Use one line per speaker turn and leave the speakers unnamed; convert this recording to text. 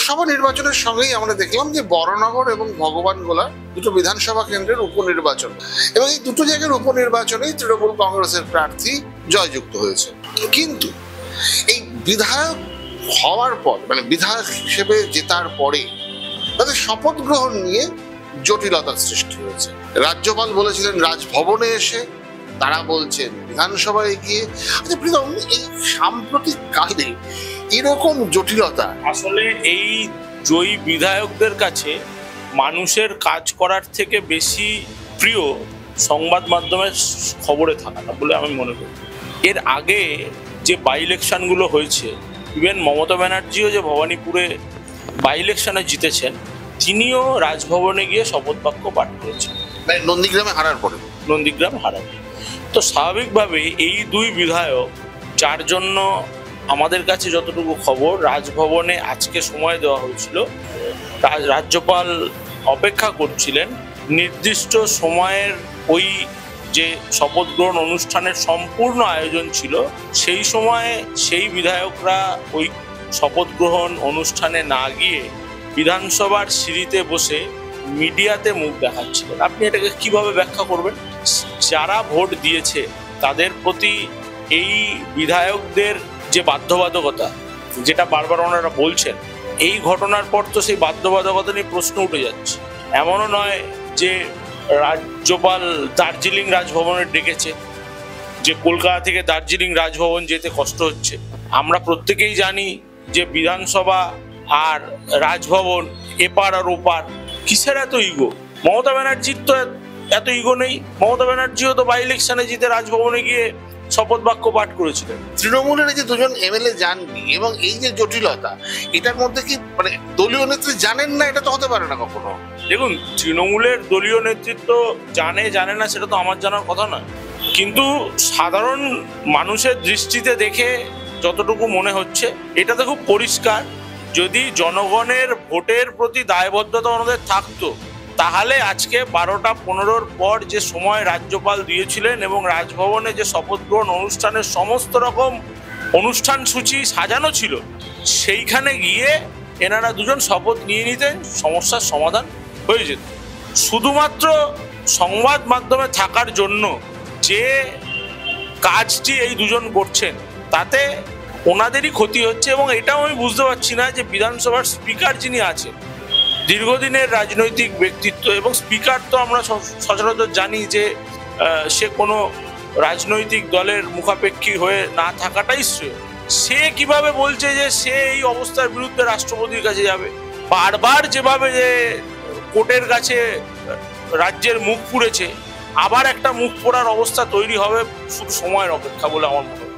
লোকসভা নির্বাচনের সঙ্গেই আমরা দেখলাম যে বরানগর এবং ভগবানগোলা দুটো বিধানসভা কেন্দ্রের উপনির্বাচন, এবং এই দুটো জায়গার উপনির্বাচনেই তৃণমূল কংগ্রেসের প্রার্থী জয়যুক্ত হয়েছে। কিন্তু এই বিধায়ক হওয়ার পর, মানে বিধায়ক হিসেবে জেতার পরে তাদের শপথ গ্রহণ নিয়ে জটিলতার সৃষ্টি হয়েছে। রাজ্যপাল বলেছিলেন রাজভবনে এসে, তারা বলছেন বিধানসভায় গিয়ে। আচ্ছা প্রীতম, এই সাম্প্রতিক কালে এরকম জটিলতা,
আসলে এই জয়ী বিধায়কদের কাছে মানুষের কাজ করার থেকে বেশি প্রিয় সংবাদ মাধ্যমের খবরে থাকাটা বলে আমি মনে করি। এর আগে যে বাই ইলেকশনগুলো হয়েছে, ইভেন মমতা ব্যানার্জিও যে ভবানীপুরে বাই ইলেকশনে জিতেছেন, তিনিও রাজভবনে গিয়ে শপথ বাক্য পাঠ করেছেন,
মানে নন্দীগ্রামে হারার পরে।
নন্দীগ্রাম হারান। তো স্বাভাবিকভাবে এই দুই বিধায়ক, যার জন্য আমাদের কাছে যতটুকু খবর রাজভবনে আজকে সময় দেওয়া হয়েছিল, রাজ্যপাল অপেক্ষা করছিলেন নির্দিষ্ট সময়ের ওই যে শপথ গ্রহণ অনুষ্ঠানের সম্পূর্ণ আয়োজন ছিল, সেই সময়ে সেই বিধায়করা ওই শপথ গ্রহণ অনুষ্ঠানে না গিয়ে বিধানসভার সিঁড়িতে বসে মিডিয়াতে মুখ দেখাচ্ছিলেন। আপনি এটাকে কিভাবে ব্যাখ্যা করবেন? যারা ভোট দিয়েছে তাদের প্রতি এই বিধায়কদের যে বাধ্যবাধকতা, যেটা বারবার ওনারা বলছেন, এই ঘটনার পর তো সেই বাধ্যবাধকতা নিয়ে প্রশ্ন উঠে যাচ্ছে। এমনও নয় যে রাজ্যপাল দার্জিলিং রাজভবনে ডেকেছে, যে কলকাতা থেকে দার্জিলিং রাজভবন যেতে কষ্ট হচ্ছে। আমরা প্রত্যেকেই জানি যে বিধানসভা আর রাজভবন এপার আর ওপার। কিসের এত ইগো? মমতা ব্যানার্জির তো এত ইগো নেই। মমতা ব্যানার্জিও তো বাই ইলেকশনে জিতে রাজভবনে গিয়ে শপথ বাক্য পাঠ করেছিলেন।
তৃণমূলের যে দুজন এমএলএ জাননি, এবং এই যে জটিলতা, এটার মধ্যে কি মানে দলীয় নেত্রী জানেন না? এটা তো হতে পারে না কখনো।
দেখুন, তৃণমূলের দলীয় নেতৃত্ব জানে না সেটা তো আমার জানার কথা নয়, কিন্তু সাধারণ মানুষের দৃষ্টিতে দেখে যতটুকু মনে হচ্ছে, এটা তো খুব পরিষ্কার। যদি জনগণের ভোটের প্রতি দায়বদ্ধতা ওনাদের থাকতো, তাহলে আজকে 12টা 15-র পর যে সময় রাজ্যপাল দিয়েছিলেন এবং রাজভবনে যে শপথ গ্রহণ অনুষ্ঠানের সমস্ত রকম অনুষ্ঠান সূচি সাজানো ছিল, সেইখানে গিয়ে এনারা দুজন শপথ নিয়ে নিতেন, সমস্যার সমাধান হয়ে যেত। শুধুমাত্র সংবাদ মাধ্যমে থাকার জন্য যে কাজটি এই দুজন করছেন, তাতে ওনাদেরই ক্ষতি হচ্ছে। এবং এটাও আমি বুঝতে পারছি না যে বিধানসভার স্পিকার যিনি আছেন, দীর্ঘদিনের রাজনৈতিক ব্যক্তিত্ব, এবং স্পিকার তো আমরা সচরাচর জানি যে সে কোনো রাজনৈতিক দলের মুখাপেক্ষী হয়ে না থাকাটাই শ্রেয়। সে কিভাবে বলছে যে সে এই অবস্থার বিরুদ্ধে রাষ্ট্রপতির কাছে যাবে? বারবার যেভাবে যে কোর্টের কাছে রাজ্যের মুখ পুড়েছে, আবার একটা মুখ পোড়ার অবস্থা তৈরি হবে, শুধু সময়ের অপেক্ষা বলে আমার মনে হয়।